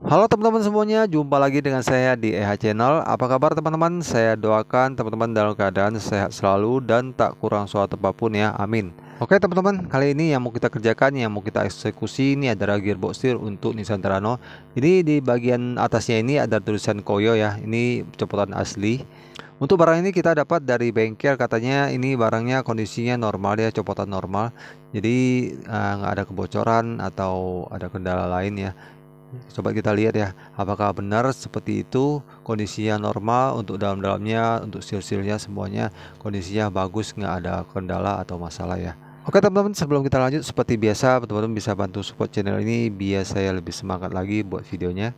Halo teman-teman semuanya, jumpa lagi dengan saya di EH Channel. Apa kabar teman-teman? Saya doakan teman-teman dalam keadaan sehat selalu dan tak kurang suatu apapun ya, amin. Oke teman-teman, kali ini yang mau kita kerjakan, yang mau kita eksekusi ini adalah gearbox steel untuk Nissan Terrano. Ini di bagian atasnya ini ada tulisan Koyo ya, ini copotan asli. Untuk barang ini kita dapat dari bengkel, katanya ini barangnya kondisinya normal ya, copotan normal. Jadi nggak ada kebocoran atau ada kendala lain ya. Coba kita lihat ya, apakah benar seperti itu, kondisinya normal untuk dalam-dalamnya, untuk seal-sealnya semuanya kondisinya bagus, nggak ada kendala atau masalah ya. Oke teman-teman, sebelum kita lanjut seperti biasa, teman-teman bisa bantu support channel ini biar saya lebih semangat lagi buat videonya.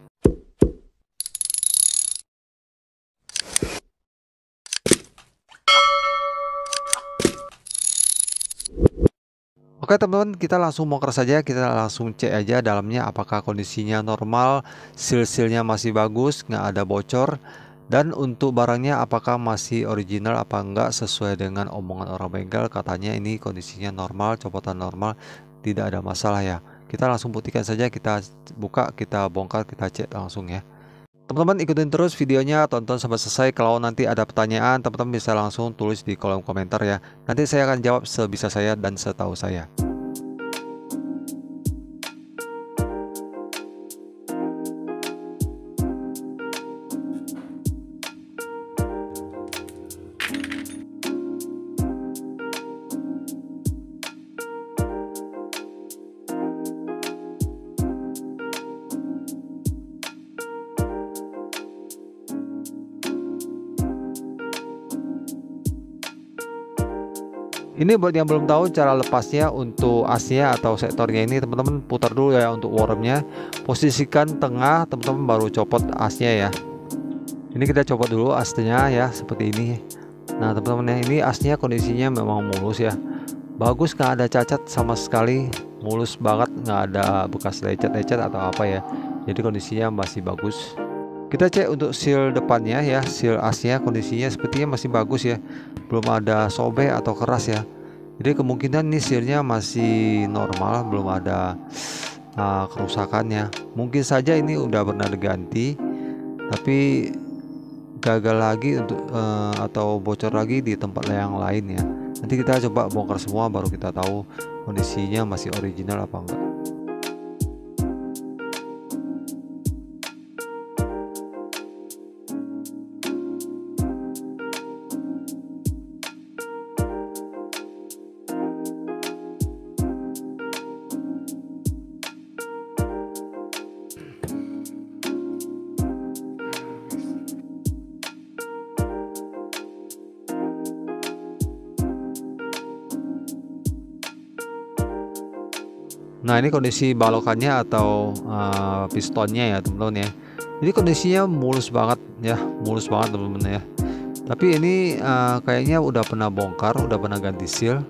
Oke teman-teman, kita langsung bongkar saja, kita langsung cek aja dalamnya apakah kondisinya normal, seal-sealnya masih bagus, nggak ada bocor, dan untuk barangnya apakah masih original apa enggak sesuai dengan omongan orang bengkel, katanya ini kondisinya normal, copotan normal, tidak ada masalah ya. Kita langsung buktikan saja, kita buka, kita bongkar, kita cek langsung ya. Teman-teman ikutin terus videonya, tonton sampai selesai. Kalau nanti ada pertanyaan, teman-teman bisa langsung tulis di kolom komentar ya. Nanti saya akan jawab sebisa saya dan setahu saya. Ini buat yang belum tahu cara lepasnya untuk asnya atau sektornya ini, teman-teman putar dulu ya untuk wormnya. Posisikan tengah, teman-teman baru copot asnya ya. Ini kita copot dulu asnya ya, seperti ini. Nah teman-teman ya, ini asnya kondisinya memang mulus ya. Bagus, nggak ada cacat sama sekali, mulus banget, nggak ada bekas lecet-lecet atau apa ya. Jadi kondisinya masih bagus. Kita cek untuk seal depannya ya, seal asnya kondisinya sepertinya masih bagus ya, belum ada sobek atau keras ya. Jadi kemungkinan ini sealnya masih normal, belum ada kerusakannya. Mungkin saja ini udah pernah diganti tapi gagal lagi untuk atau bocor lagi di tempat yang lain ya. Nanti kita coba bongkar semua baru kita tahu kondisinya masih original apa enggak. Nah ini kondisi balokannya atau pistonnya ya teman-teman ya. Jadi kondisinya mulus banget ya, mulus banget teman-teman ya. Tapi ini kayaknya udah pernah bongkar, udah pernah ganti seal.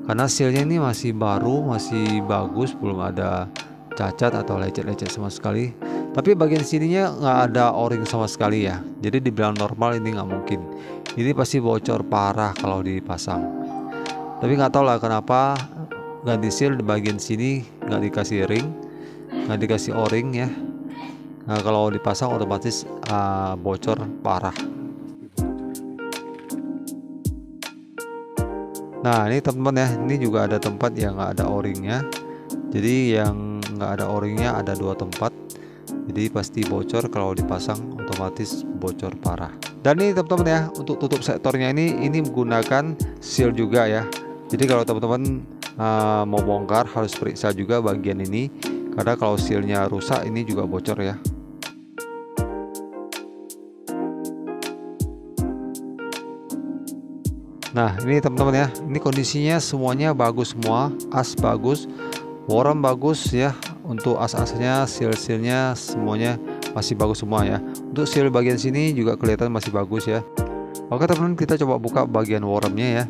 Karena sealnya ini masih baru, masih bagus, belum ada cacat atau lecet-lecet sama sekali. Tapi bagian sininya nggak ada o-ring sama sekali ya. Jadi dibilang normal ini nggak mungkin. Ini pasti bocor parah kalau dipasang. Tapi nggak tahu lah kenapa ganti seal di bagian sini nggak dikasih ring, nggak dikasih o-ring ya. Nah kalau dipasang otomatis bocor parah. Nah ini teman-teman ya, ini juga ada tempat yang nggak ada o-ringnya. Jadi yang nggak ada o-ringnya ada dua tempat. Jadi pasti bocor kalau dipasang, otomatis bocor parah. Dan ini teman-teman ya, untuk tutup sektornya ini menggunakan seal juga ya. Jadi kalau teman-teman mau bongkar harus periksa juga bagian ini, karena kalau sealnya rusak ini juga bocor ya. Nah ini teman-teman ya, ini kondisinya semuanya bagus semua, as bagus, worm bagus ya. Untuk as-asnya, seal-sealnya semuanya masih bagus semua ya. Untuk seal bagian sini juga kelihatan masih bagus ya. Oke teman-teman, kita coba buka bagian wormnya ya.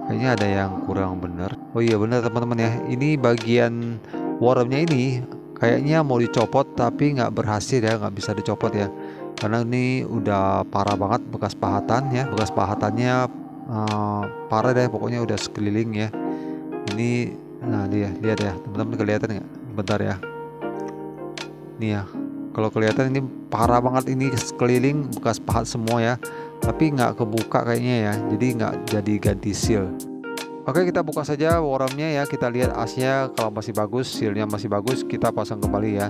Kayaknya ada yang kurang benar. Oh iya benar teman-teman ya, ini bagian wormnya ini kayaknya mau dicopot tapi nggak berhasil ya, nggak bisa dicopot ya. Karena ini udah parah banget bekas pahatan ya, bekas pahatannya parah deh pokoknya, udah sekeliling ya. Ini nah dia lihat ya teman-teman, kelihatan nggak? Bentar ya, nih ya, Kalau kelihatan ini parah banget, ini sekeliling bekas pahat semua ya, tapi nggak kebuka kayaknya ya, jadi nggak jadi ganti seal. Oke, kita buka saja wormnya ya, kita lihat asnya kalau masih bagus, sealnya masih bagus, kita pasang kembali ya.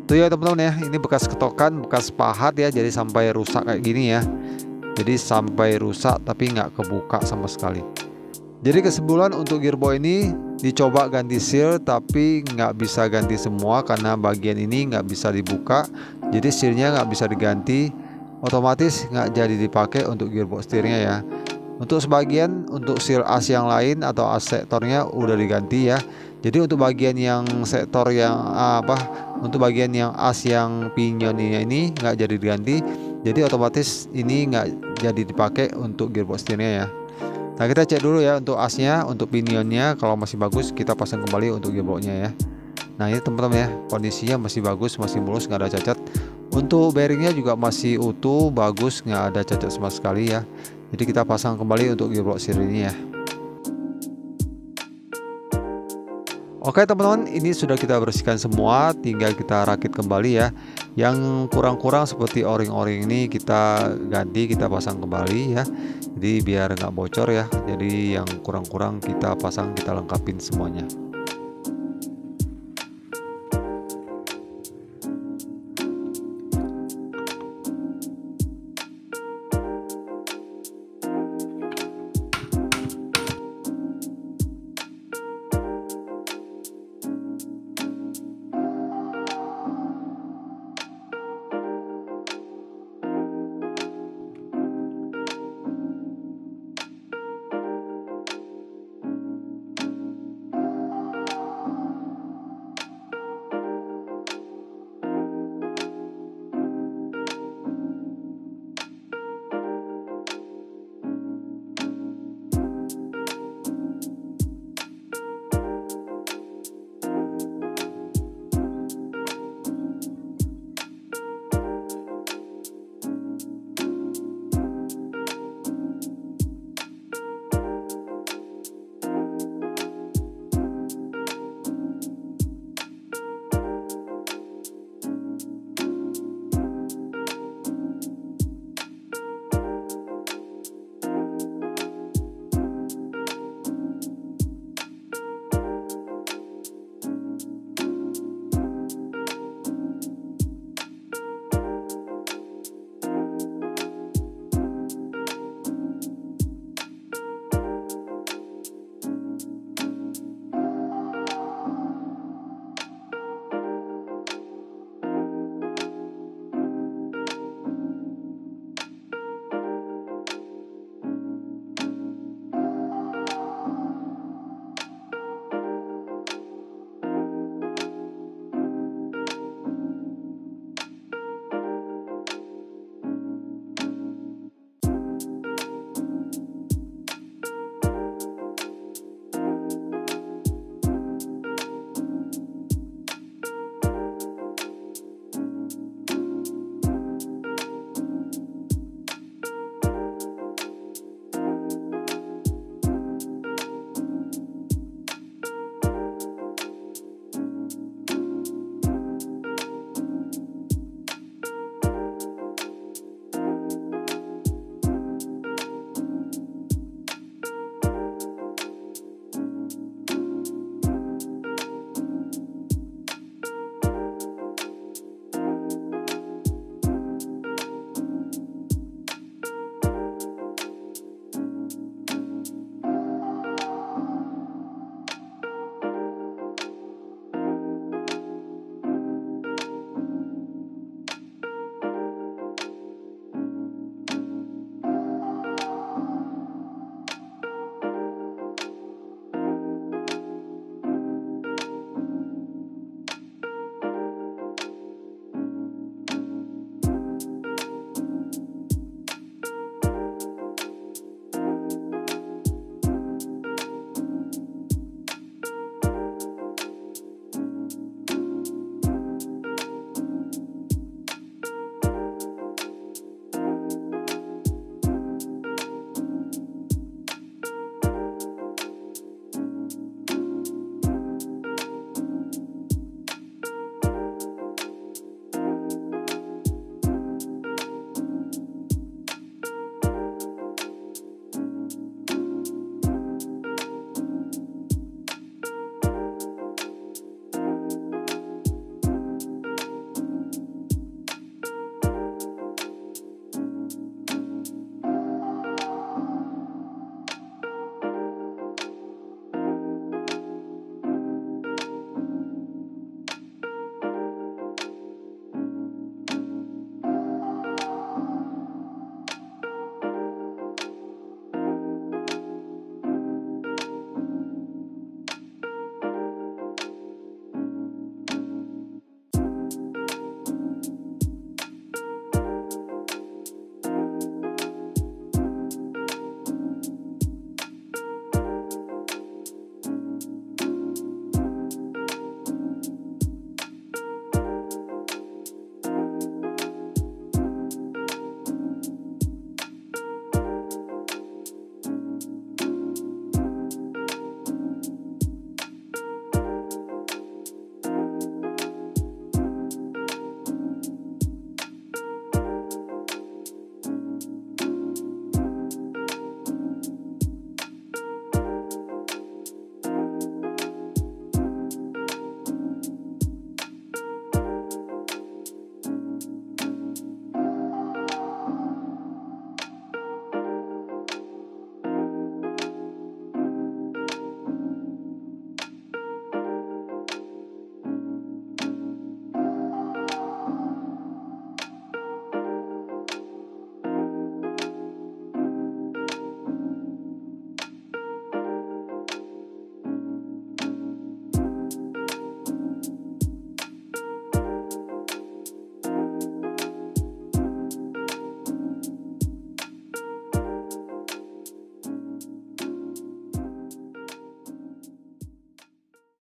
Tuh ya teman-teman ya, ini bekas ketokan, bekas pahat ya, jadi sampai rusak kayak gini ya. Jadi sampai rusak tapi nggak kebuka sama sekali. Jadi kesimpulan untuk gearbox ini dicoba ganti seal tapi nggak bisa ganti semua karena bagian ini nggak bisa dibuka. Jadi sealnya nggak bisa diganti, otomatis nggak jadi dipakai untuk gearbox setirnya ya. Untuk sebagian untuk seal as yang lain atau as sektornya udah diganti ya. Jadi untuk bagian yang sektor yang untuk bagian yang as yang pinionnya ini nggak jadi diganti. Jadi otomatis ini nggak jadi dipakai untuk gearbox setirnya ya. Nah, kita cek dulu ya untuk asnya, untuk pinionnya kalau masih bagus kita pasang kembali untuk gearboxnya ya. Nah, ini teman-teman ya, kondisinya masih bagus, masih mulus, nggak ada cacat. Untuk bearingnya juga masih utuh, bagus, nggak ada cacat sama sekali ya. Jadi kita pasang kembali untuk gearbox setir ini ya. Oke teman-teman, ini sudah kita bersihkan semua, tinggal kita rakit kembali ya. Yang kurang-kurang seperti o-ring ini kita ganti, kita pasang kembali ya. Jadi biar nggak bocor ya. Jadi yang kurang-kurang kita pasang, kita lengkapin semuanya.